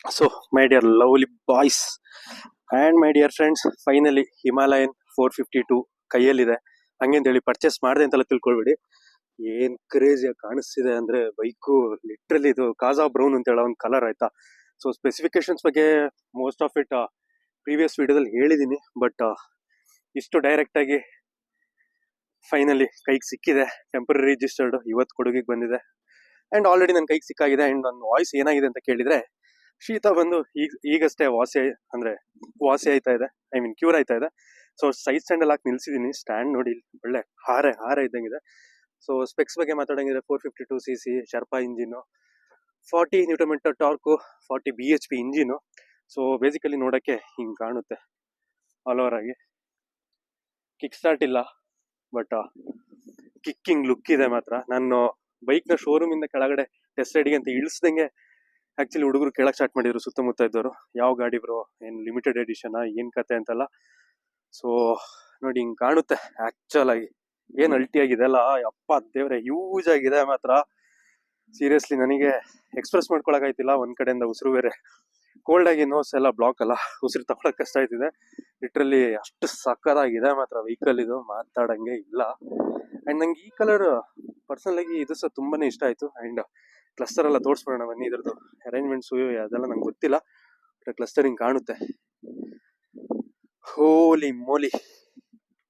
So, my dear lovely boys and my dear friends, finally Himalayan 452 ಕೈಯಲ್ಲಿದೆ. ಹಂಗೇಂತೇಳಿ purchase ಮಾಡಿದೆ ಅಂತೆಲ್ಲ ತಿಳ್ಕೊಳ್ಬೇಡಿ. ಏನ್ ಕ್ರೇಜಿಯಾಗಿ ಕಾಣಿಸ್ತಿದೆ ಅಂದ್ರೆ ಬೈಕು ಲಿಟ್ರಲಿ ಇದು ಕಾಜಾ ಬ್ರೌನ್ ಅಂತ ಹೇಳೋ ಒಂದು ಕಲರ್ ಆಯ್ತಾ. ಸೊ ಸ್ಪೆಸಿಫಿಕೇಶನ್ಸ್ ಬಗ್ಗೆ ಮೋಸ್ಟ್ ಆಫ್ ಇಟ್ ಪ್ರೀವಿಯಸ್ ವಿಡಿಯೋದಲ್ಲಿ ಹೇಳಿದ್ದೀನಿ, ಬಟ್ ಇಷ್ಟು ಡೈರೆಕ್ಟ್ ಆಗಿ ಫೈನಲಿ ಕೈಗೆ ಸಿಕ್ಕಿದೆ. ಟೆಂಪರರಿ ರಿಜಿಸ್ಟರ್ಡ್ ಇವತ್ತು ಕೊಡುಗೆಗೆ ಬಂದಿದೆ ಅಂಡ್ ಆಲ್ರೆಡಿ ನನ್ನ ಕೈಗೆ ಸಿಕ್ಕಾಗಿದೆ. ಅಂಡ್ ನನ್ನ ವಾಯ್ಸ್ ಏನಾಗಿದೆ ಅಂತ ಕೇಳಿದ್ರೆ, ಶೀತ ಬಂದು ಈಗಷ್ಟೇ ವಾಸಿ ಆಯ್ತಾ ಇದೆ, ಐ ಮೀನ್ ಕ್ಯೂರ್ ಆಯ್ತಾ ಇದೆ. ಸೊ ಸೈಡ್ ಸ್ಟ್ಯಾಂಡ್ ಅಲ್ಲಿ ಹಾಕಿ ನಿಲ್ಸಿದೀನಿ. ಸ್ಟ್ಯಾಂಡ್ ನೋಡಿ ಒಳ್ಳೆ ಹಾರ ಇದ್ದಂಗಿದೆ. ಸೊ ಸ್ಪೆಕ್ಸ್ ಬಗ್ಗೆ ಮಾತಾಡಂಗಿದ್ರೆ 452cc Sherpa engine, 40 Nm torque, 40 bhp engine. So basically ನೋಡಕ್ಕೆ ಹಿಂಗ್ ಕಾಣುತ್ತೆ ಆಲ್ ಓವರ್ ಆಗಿ. ಕಿಕ್ ಸ್ಟಾರ್ಟ್ ಇಲ್ಲ, ಬಟ್ ಕಿಕ್ಕಿಂಗ್ ಲುಕ್ ಇದೆ ಮಾತ್ರ. ನಾನು ಬೈಕ್ ನ ಶೋರೂಮ್ ಇಂದ ಕೆಳಗಡೆ ಟೆಸ್ಟ್ ರೈಡಿಗೆ ಅಂತ ಇಳಿಸ್ದಂಗೆ ಆಕ್ಚುಲಿ ಹುಡುಗರು ಕೇಳಕ್ ಸ್ಟಾರ್ಟ್ ಮಾಡಿದ್ರು ಸುತ್ತಮುತ್ತ ಇದ್ದವರು, ಯಾವ ಗಾಡಿ ಬ್ರೋ, ಏನ್ ಲಿಮಿಟೆಡ್ ಎಡಿಷನ್ ಏನ್ ಕತೆ ಅಂತೆಲ್ಲ. ಸೊ ನೋಡಿ ಹಿಂಗ್ ಕಾಣುತ್ತೆ ಆಕ್ಚುಲ್ ಆಗಿ. ಏನ್ ಅಲ್ಟಿ ಆಗಿದೆ ಅಲ್ಲ, ಅಪ್ಪ ದೇವ್ರೆ, ಯೂಸ್ ಆಗಿದೆ ಮಾತ್ರ. ಸೀರಿಯಸ್ಲಿ ನನಗೆ ಎಕ್ಸ್ಪ್ರೆಸ್ ಮಾಡ್ಕೊಳಕಾಯ್ತಿಲ್ಲ. ಒಂದ್ ಕಡೆಯಿಂದ ಉಸಿರು ಬೇರೆ ಕೋಲ್ಡ್ ಆಗಿ, ನೋಸ್ ಎಲ್ಲ ಬ್ಲಾಕ್ ಅಲ್ಲ, ಉಸಿರು ತಗೊಳಕ್ ಕಷ್ಟ ಆಯ್ತಿದೆ. ಲಿಟ್ರಲಿ ಅಷ್ಟು ಸಕ್ಕದಾಗಿದೆ ಮಾತ್ರ ವೆಹಿಕಲ್, ಇದು ಮಾತಾಡಂಗೆ ಇಲ್ಲ. ಅಂಡ್ ನಂಗೆ ಈ ಕಲರ್ ಪರ್ಸನಲ್ ಆಗಿ ಇದು ಸಹ ತುಂಬಾನೇ ಇಷ್ಟ ಆಯ್ತು. ಅಂಡ್ ಕ್ಲಸ್ಟರ್ ಎಲ್ಲ ತೋರಿಸ್ಬಿಡೋಣ ಬನ್ನಿ. ಇದ್ರದ್ದು ಅರೇಂಜ್ಮೆಂಟ್ಸು ಅದೆಲ್ಲ ನಂಗೆ ಗೊತ್ತಿಲ್ಲ, ಕ್ಲಸ್ಟರ್ ಹಿಂಗ್ ಕಾಣುತ್ತೆ. ಹೋಲಿ ಮೋಲಿ,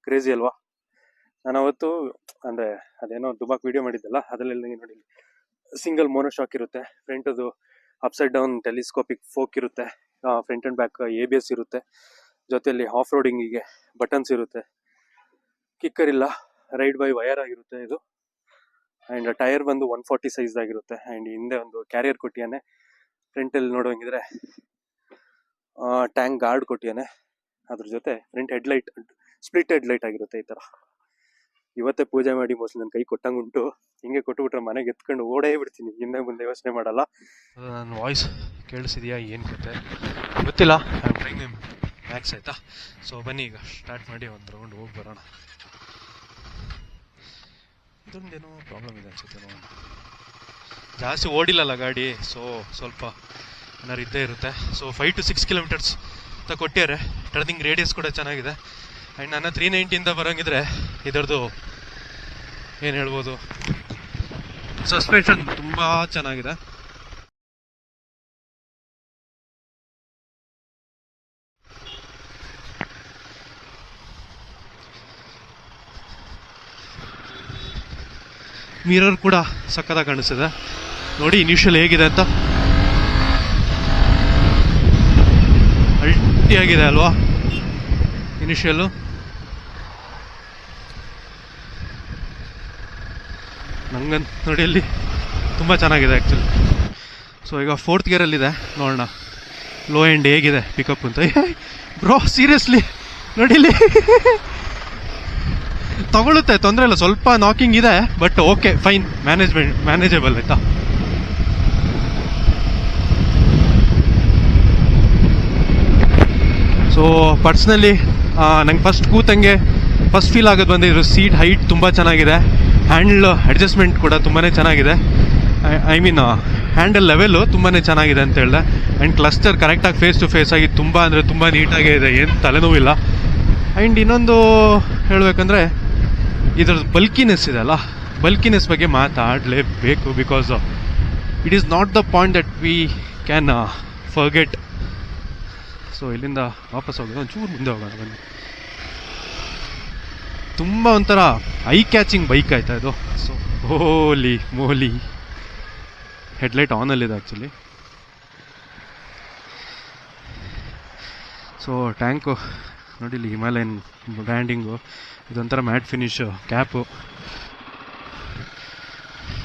ಕ್ರೇಜಿ ಅಲ್ವಾ. ನಾನು ಅವತ್ತು ಅಂದ್ರೆ ಅದೇನೋ ದುಬಾಕ್ ವಿಡಿಯೋ ಮಾಡಿದ್ದಲ್ಲ, ಅದರಲ್ಲಿ ನೋಡಿ ಸಿಂಗಲ್ ಮೋನೋಶಾಕ್ ಇರುತ್ತೆ, ಫ್ರಂಟ್ ಅದು ಅಪ್ಸೈಡ್ ಡೌನ್ ಟೆಲಿಸ್ಕೋಪಿಕ್ ಫೋಕ್ ಇರುತ್ತೆ, ಫ್ರಂಟ್ ಅಂಡ್ ಬ್ಯಾಕ್ ABS ಇರುತ್ತೆ, ಜೊತೆಯಲ್ಲಿ ಆಫ್ ರೋಡಿಂಗಿಗೆ ಬಟನ್ಸ್ ಇರುತ್ತೆ, ಕಿಕ್ಕರ್ ಇಲ್ಲ, ರೈಡ್ ಬೈ ವೈರ್ ಆಗಿರುತ್ತೆ ಇದು. ಅಂಡ್ ಟೈರ್ ಬಂದು 140 ಸೈಜ್ ಆಗಿರುತ್ತೆ. ಅಂಡ್ ಹಿಂದೆ ಒಂದು ಕ್ಯಾರಿಯರ್ ಕೊಟ್ಟಿಯಾನೆ. ಫ್ರಂಟ್ ಅಲ್ಲಿ ನೋಡುವಂಗಿದ್ರೆ ಟ್ಯಾಂಕ್ ಗಾರ್ಡ್ ಕೊಟ್ಟಿಯಾನೆ. ಅದ್ರ ಜೊತೆ ಫ್ರಂಟ್ ಹೆಡ್ಲೈಟ್ ಸ್ಪ್ಲಿಟ್ ಹೆಡ್ಲೈಟ್ ಆಗಿರುತ್ತೆ ಈ ತರ. ಇವತ್ತೇ ಪೂಜೆ ಮಾಡಿ ಮೋಸ್ಟ್ಲಿ ನನ್ನ ಕೈ ಕೊಟ್ಟಂಗುಂಟು. ಹಿಂಗೆ ಕೊಟ್ಟುಬಿಟ್ರೆ ಮನೆಗೆ ಎತ್ಕೊಂಡು ಓಡೇ ಬಿಡ್ತೀನಿ, ಹಿಂದೆ ಮುಂದೆ ಯೋಚನೆ ಮಾಡಲ್ಲ. ನನ್ನ ವಾಯ್ಸ್ ಕೇಳಿಸಿದ್ಯಾ ಏನು ಕತೆ ಗೊತ್ತಿಲ್ಲ. ಮ್ಯಾಕ್ಸ್ ಆಯ್ತಾ. ಸೊ ಬನ್ನಿ ಈಗ ಸ್ಟಾರ್ಟ್ ಮಾಡಿ ಒಂದು ರೌಂಡ್ ಹೋಗಿ ಬರೋಣ. ಇದೊಂದೇನೋ ಪ್ರಾಬ್ಲಮ್ ಇದೆ ಅನ್ಸುತ್ತೆ, ನೋಡೋಣ. ಜಾಸ್ತಿ ಓಡಿಲ್ಲಲ್ಲ ಗಾಡಿ, ಸೊ ಸ್ವಲ್ಪ ಏನಾರು ಇದ್ದೇ ಇರುತ್ತೆ. ಸೊ 5 to 6 kilometers ಅಂತ ಕೊಟ್ಟಿದ್ದಾರೆ. ಟರ್ನಿಂಗ್ ರೇಡಿಯಸ್ ಕೂಡ ಚೆನ್ನಾಗಿದೆ. ಆ್ಯಂಡ್ ನನ್ನ 390 ಬರೋಂಗಿದ್ರೆ ಇದರದ್ದು ಏನು ಹೇಳ್ಬೋದು, ಸಸ್ಪೆನ್ಷನ್ ತುಂಬ ಚೆನ್ನಾಗಿದೆ. ಮಿರರ್ ಕೂಡ ಸಕ್ಕತ್ತಾಗಿ ಕಾಣಿಸ್ತಿದೆ ನೋಡಿ. ಇನಿಷಿಯಲ್ ಹೇಗಿದೆ ಅಂತ, ಅಲ್ಟಿಯಾಗಿದೆ ಅಲ್ವಾ ಇನಿಷಿಯಲ್ಲು. ನಂಗಂತ ನೋಡಿ ಅಲ್ಲಿ ತುಂಬ ಚೆನ್ನಾಗಿದೆ ಆ್ಯಕ್ಚುಲಿ. ಸೊ ಈಗ 4th ಗೇರಲ್ಲಿದೆ, ನೋಡೋಣ ಲೋ ಎಂಡ್ ಹೇಗಿದೆ ಪಿಕಪ್ ಅಂತ. ಬ್ರೋ ಸೀರಿಯಸ್ಲಿ ನೋಡಿ ಇಲ್ಲಿ ತಗೊಳುತ್ತೆ, ತೊಂದರೆ ಇಲ್ಲ. ಸ್ವಲ್ಪ ನಾಕಿಂಗ್ ಇದೆ, ಬಟ್ ಓಕೆ ಫೈನ್, ಮ್ಯಾನೇಜಬಲ್ ಆಯ್ತಾ. ಸೊ ಪರ್ಸ್ನಲಿ ನಂಗೆ ಫಸ್ಟ್ ಕೂತಂಗೆ ಫಸ್ಟ್ ಫೀಲ್ ಆಗೋದು ಬಂದಿದ್ರು, ಸೀಟ್ ಹೈಟ್ ತುಂಬ ಚೆನ್ನಾಗಿದೆ, ಹ್ಯಾಂಡಲ್ ಅಡ್ಜಸ್ಟ್ಮೆಂಟ್ ಕೂಡ ತುಂಬಾ ಚೆನ್ನಾಗಿದೆ. ಐ ಮೀನ್ ಹ್ಯಾಂಡಲ್ ಲೆವೆಲು ತುಂಬಾ ಚೆನ್ನಾಗಿದೆ ಅಂತ ಹೇಳಿದೆ. ಆ್ಯಂಡ್ ಕ್ಲಸ್ಟರ್ ಕರೆಕ್ಟಾಗಿ ಫೇಸ್ ಟು ಫೇಸ್ ಆಗಿ ತುಂಬ ಅಂದರೆ ತುಂಬ ನೀಟಾಗೇ ಇದೆ, ಏನು ತಲೆನೋವಿಲ್ಲ. ಆ್ಯಂಡ್ ಇನ್ನೊಂದು ಹೇಳಬೇಕಂದ್ರೆ ಇದ್ರದ್ದು ಬಲ್ಕಿನೆಸ್ ಇದೆ ಅಲ್ಲ, ಬಲ್ಕಿನೆಸ್ ಬಗ್ಗೆ ಮಾತಾಡಲೇಬೇಕು. Because it is not the point that we can forget. So ಇಲ್ಲಿಂದ ವಾಪಸ್ ಹೋಗೋದು, ಒಂಚೂರು ಮುಂದೆ ಹೋಗೋಣ ಬನ್ನಿ. ತುಂಬ ಒಂಥರ ಐ ಕ್ಯಾಚಿಂಗ್ ಬೈಕ್ ಆಯ್ತಾ ಇದು. ಸೊ ಹೋಲಿ ಮೋಲಿ, ಹೆಡ್ಲೈಟ್ ಆನಲ್ಲಿದೆ ಆ್ಯಕ್ಚುಲಿ. ಸೊ ಟ್ಯಾಂಕು ನೋಡಿ ಇಲ್ಲಿ ಹಿಮಾಲಯನ್ ಬ್ರ್ಯಾಂಡಿಂಗು, ಇದೊಂಥರ ಮ್ಯಾಟ್ ಫಿನಿಶ್ ಕ್ಯಾಪು.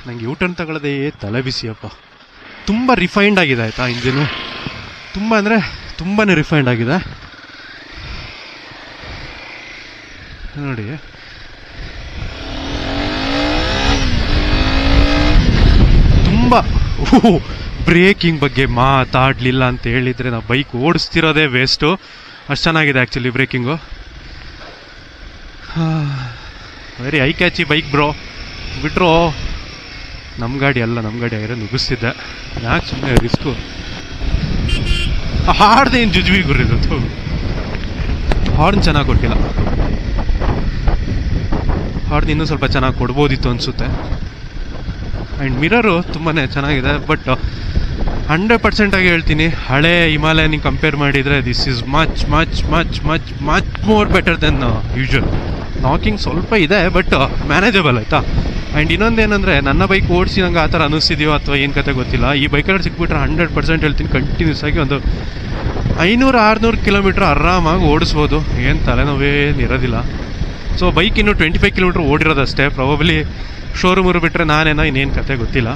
ನಂಗೆ ಯೂಟರ್ನ್ ತಗೊಳ್ಳೋದೇ ತಲೆ ಬಿಸಿಯಪ್ಪ. ತುಂಬ ರಿಫೈನ್ಡ್ ಆಗಿದೆ ಆಯಿತಾ ಇಂಜಿನು, ತುಂಬ ಅಂದರೆ ತುಂಬಾ ರಿಫೈನ್ಡ್ ಆಗಿದೆ ನೋಡಿ. ತುಂಬ ಬ್ರೇಕಿಂಗ್ ಬಗ್ಗೆ ಮಾತಾಡಲಿಲ್ಲ ಅಂತ ಹೇಳಿದರೆ ನಾವು ಬೈಕ್ ಓಡಿಸ್ತಿರೋದೇ ವೇಸ್ಟು, ಅಷ್ಟು ಚೆನ್ನಾಗಿದೆ actually breaking. Very I catchy bike bro. ಬಿಟ್ರು ನಮ್ಮ ಗಾಡಿ ಅಲ್ಲ, ನಮ್ಮ ಗಾಡಿ ಆಗಿರೋ ನುಗ್ಗಿಸ್ತಿದ್ದೆ, ಯಾಕೆ ಸುಮ್ಮನೆ ರಿಸ್ಕು. ಹಾರ್ದೇನು ಜುಜ್ವಿ ಗುರಿದು, ಹಾರ್ನ್ ಚೆನ್ನಾಗಿ ಕೊಟ್ಟಿಲ್ಲ. ಹಾರ್ನ್ ಇನ್ನೂ ಸ್ವಲ್ಪ ಚೆನ್ನಾಗಿ ಕೊಡ್ಬೋದಿತ್ತು ಅನಿಸುತ್ತೆ. ಆ್ಯಂಡ್ ಮಿರರು ತುಂಬಾ ಚೆನ್ನಾಗಿದೆ. ಬಟ್ 100% ಆಗಿ ಹೇಳ್ತೀನಿ, ಹಳೆ ಹಿಮಾಲಯನಿಗೆ ಕಂಪೇರ್ ಮಾಡಿದರೆ this is much much much much much more better than usual. Knocking ಸ್ವಲ್ಪ ಇದೆ ಬಟ್ ಮ್ಯಾನೇಜಬಲ್ ಆಯಿತಾ. ಆ್ಯಂಡ್ ಇನ್ನೊಂದೇನೆಂದರೆ, ನನ್ನ ಬೈಕ್ ಓಡಿಸಿ ನಂಗೆ ಆ ಥರ ಅನ್ನಿಸ್ತಿದೆಯೋ ಅಥವಾ ಏನು ಕತೆ ಗೊತ್ತಿಲ್ಲ, ಈ ಬೈಕಲ್ಲಿ ಸಿಕ್ಬಿಟ್ರೆ 100% ಹೇಳ್ತೀನಿ ಕಂಟಿನ್ಯೂಸ್ ಆಗಿ ಒಂದು 500-600 ಕಿಲೋಮೀಟ್ರ್ ಆರಾಮಾಗಿ ಓಡಿಸ್ಬೋದು, ಏನು ತಲೆನೋವೇನು ಇರೋದಿಲ್ಲ. ಸೊ ಬೈಕ್ ಇನ್ನು 25 ಕಿಲೋಮೀಟ್ರ್ ಓಡಿರೋದಷ್ಟೇ, ಪ್ರಾಬಬ್ಲಿ ಶೋರೂಮರು ಬಿಟ್ಟರೆ ನಾನೇನೋ ಇನ್ನೇನು ಕತೆ ಗೊತ್ತಿಲ್ಲ.